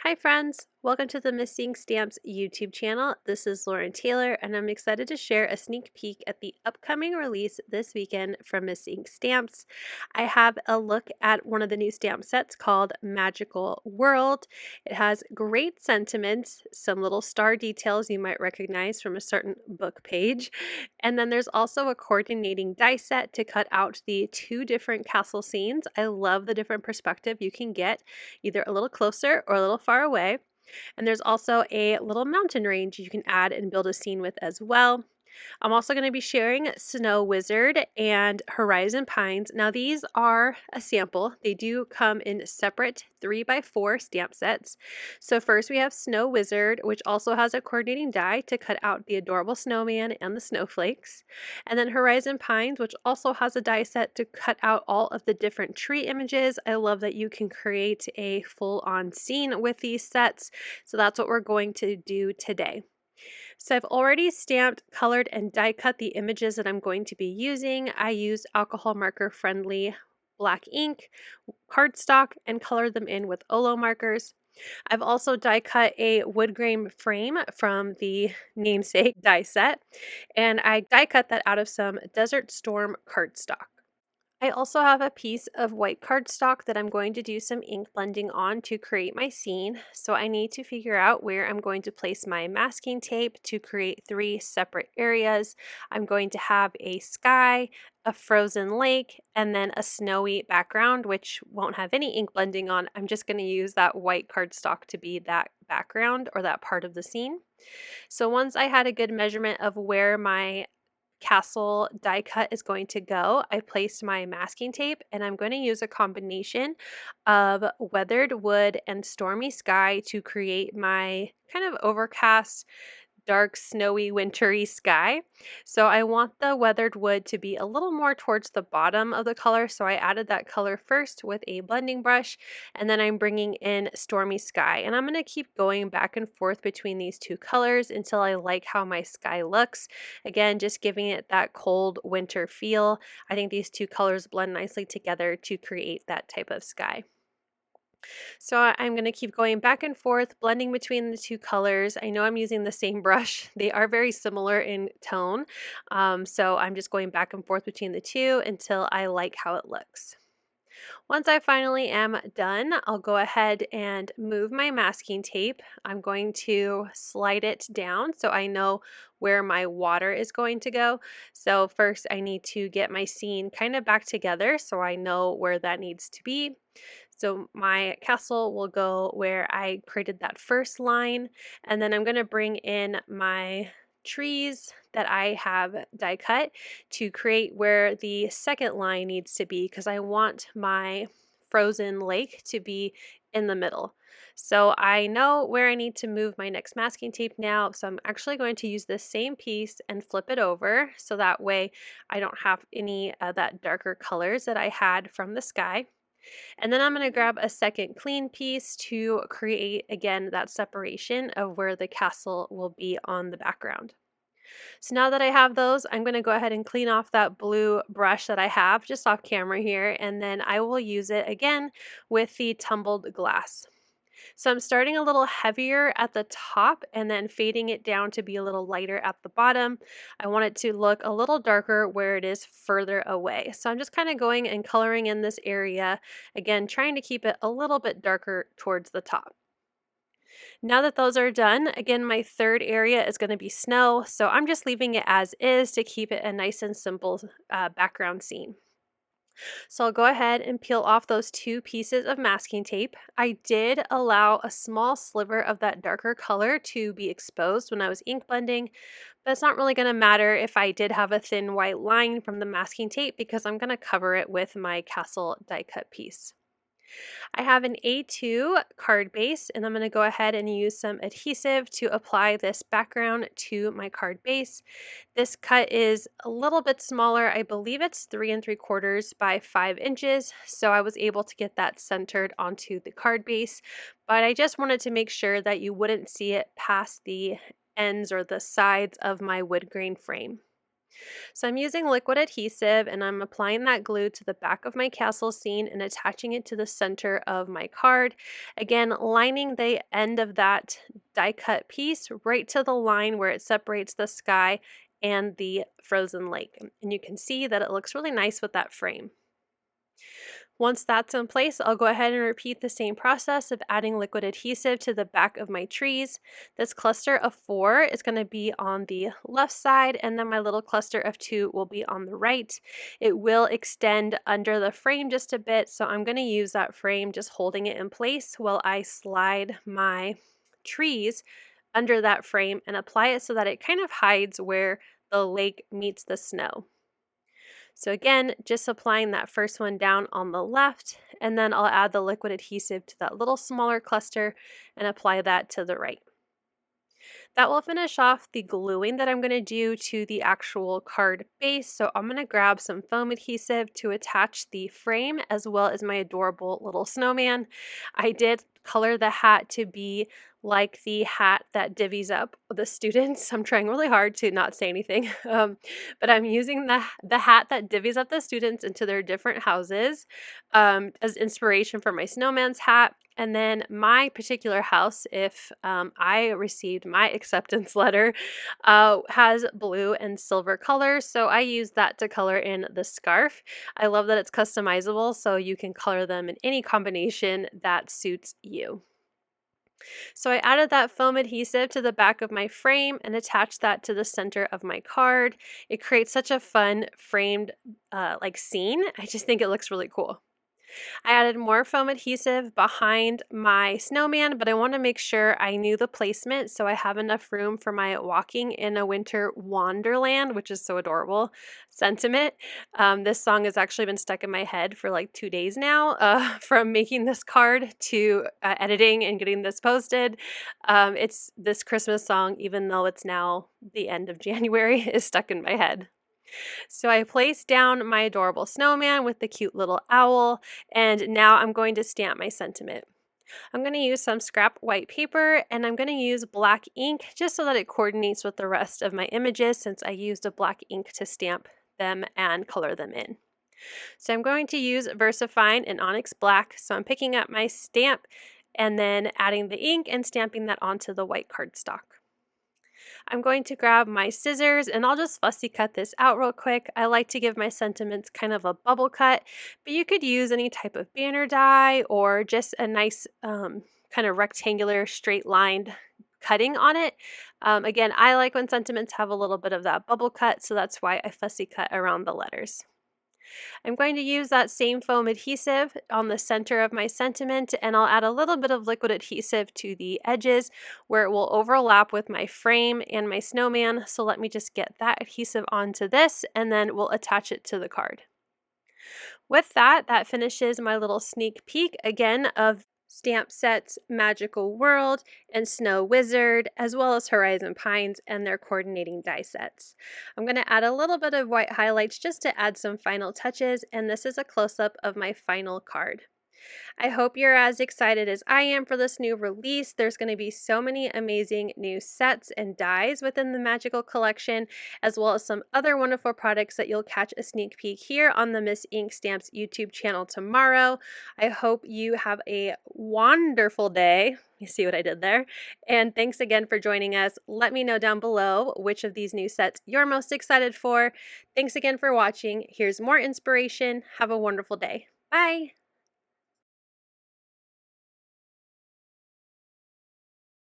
Hi friends, welcome to the Missing Stamps YouTube channel. This is Lauren Taylor and I'm excited to share a sneak peek at the upcoming release this weekend from Missing Stamps. I have a look at one of the new stamp sets called Magical World. It has great sentiments, some little star details you might recognize from a certain book page, and then there's also a coordinating die set to cut out the two different castle scenes. I love the different perspective you can get, either a little closer or a little far away. And there's also a little mountain range you can add and build a scene with as well. I'm also going to be sharing Snow Wizard and Horizon Pines. Now these are a sample. They do come in separate 3x4 stamp sets. So first we have Snow Wizard, which also has a coordinating die to cut out the adorable snowman and the snowflakes. And then Horizon Pines, which also has a die set to cut out all of the different tree images. I love that you can create a full-on scene with these sets. So that's what we're going to do today. So I've already stamped, colored, and die cut the images that I'm going to be using. I used alcohol marker friendly black ink, cardstock, and colored them in with Olo markers. I've also die cut a wood grain frame from the namesake die set, and I die cut that out of some Desert Storm cardstock. I also have a piece of white cardstock that I'm going to do some ink blending on to create my scene. So I need to figure out where I'm going to place my masking tape to create three separate areas. I'm going to have a sky, a frozen lake, and then a snowy background, which won't have any ink blending on. I'm just going to use that white cardstock to be that background or that part of the scene. So once I had a good measurement of where my castle die cut is going to go, I placed my masking tape, and I'm going to use a combination of weathered wood and stormy sky to create my kind of overcast, dark, snowy, wintry sky. So I want the weathered wood to be a little more towards the bottom of the color. So I added that color first with a blending brush, and then I'm bringing in stormy sky. And I'm going to keep going back and forth between these two colors until I like how my sky looks. Again, just giving it that cold winter feel. I think these two colors blend nicely together to create that type of sky. So I'm going to keep going back and forth, blending between the two colors. I know I'm using the same brush. They are very similar in tone. So I'm just going back and forth between the two until I like how it looks. Once I finally am done, I'll go ahead and move my masking tape. I'm going to slide it down so I know where my water is going to go. So first I need to get my scene kind of back together so I know where that needs to be. So my castle will go where I created that first line, and then I'm going to bring in my trees that I have die cut to create where the second line needs to be, because I want my frozen lake to be in the middle. So I know where I need to move my next masking tape now, so I'm actually going to use this same piece and flip it over so that way I don't have any of that darker colors that I had from the sky. And then I'm going to grab a second clean piece to create, again, that separation of where the castle will be on the background. So now that I have those, I'm going to go ahead and clean off that blue brush that I have just off camera here, and then I will use it again with the tumbled glass. So I'm starting a little heavier at the top and then fading it down to be a little lighter at the bottom. I want it to look a little darker where it is further away. So I'm just kind of going and coloring in this area, again, trying to keep it a little bit darker towards the top. Now that those are done, again, my third area is going to be snow. So I'm just leaving it as is to keep it a nice and simple background scene. So I'll go ahead and peel off those two pieces of masking tape. I did allow a small sliver of that darker color to be exposed when I was ink blending, but it's not really going to matter if I did have a thin white line from the masking tape because I'm going to cover it with my castle die cut piece. I have an A2 card base, and I'm going to go ahead and use some adhesive to apply this background to my card base. This cut is a little bit smaller. I believe it's 3 3/4 by 5 inches, so I was able to get that centered onto the card base, but I just wanted to make sure that you wouldn't see it past the ends or the sides of my wood grain frame. So I'm using liquid adhesive and I'm applying that glue to the back of my castle scene and attaching it to the center of my card. Again, lining the end of that die cut piece right to the line where it separates the sky and the frozen lake. And you can see that it looks really nice with that frame. Once that's in place, I'll go ahead and repeat the same process of adding liquid adhesive to the back of my trees. This cluster of 4 is going to be on the left side, and then my little cluster of 2 will be on the right. It will extend under the frame just a bit, so I'm going to use that frame just holding it in place while I slide my trees under that frame and apply it so that it kind of hides where the lake meets the snow. So again, just applying that first one down on the left, and then I'll add the liquid adhesive to that little smaller cluster and apply that to the right. That will finish off the gluing that I'm going to do to the actual card base. So I'm going to grab some foam adhesive to attach the frame as well as my adorable little snowman. I did color the hat to be like the hat that divvies up the students. I'm trying really hard to not say anything, but I'm using the hat that divvies up the students into their different houses as inspiration for my snowman's hat. And then my particular house, if I received my acceptance letter, has blue and silver colors. So I use that to color in the scarf. I love that it's customizable, so you can color them in any combination that suits you. So I added that foam adhesive to the back of my frame and attached that to the center of my card. It creates such a fun framed like scene. I just think it looks really cool. I added more foam adhesive behind my snowman, but I want to make sure I knew the placement so I have enough room for my walking in a winter wonderland, which is so adorable, sentiment. This song has actually been stuck in my head for like 2 days now from making this card to editing and getting this posted. It's this Christmas song, even though it's now the end of January, is stuck in my head. So I placed down my adorable snowman with the cute little owl, and now I'm going to stamp my sentiment. I'm going to use some scrap white paper, and I'm going to use black ink just so that it coordinates with the rest of my images since I used a black ink to stamp them and color them in. So I'm going to use VersaFine and Onyx Black, so I'm picking up my stamp and then adding the ink and stamping that onto the white cardstock. I'm going to grab my scissors and I'll just fussy cut this out real quick. I like to give my sentiments kind of a bubble cut, but you could use any type of banner die or just a nice kind of rectangular straight lined cutting on it. Again, I like when sentiments have a little bit of that bubble cut, so that's why I fussy cut around the letters. I'm going to use that same foam adhesive on the center of my sentiment, and I'll add a little bit of liquid adhesive to the edges where it will overlap with my frame and my snowman. So let me just get that adhesive onto this and then we'll attach it to the card. With that, that finishes my little sneak peek again of Stamp Sets Magical World and Snow Wizard, as well as Horizon Pines and their coordinating die sets. I'm going to add a little bit of white highlights just to add some final touches, and this is a close-up of my final card. I hope you're as excited as I am for this new release. There's going to be so many amazing new sets and dies within the Magical Collection, as well as some other wonderful products that you'll catch a sneak peek here on the Miss Ink Stamps YouTube channel tomorrow. I hope you have a wonderful day. You see what I did there? And thanks again for joining us. Let me know down below which of these new sets you're most excited for. Thanks again for watching. Here's more inspiration. Have a wonderful day. Bye!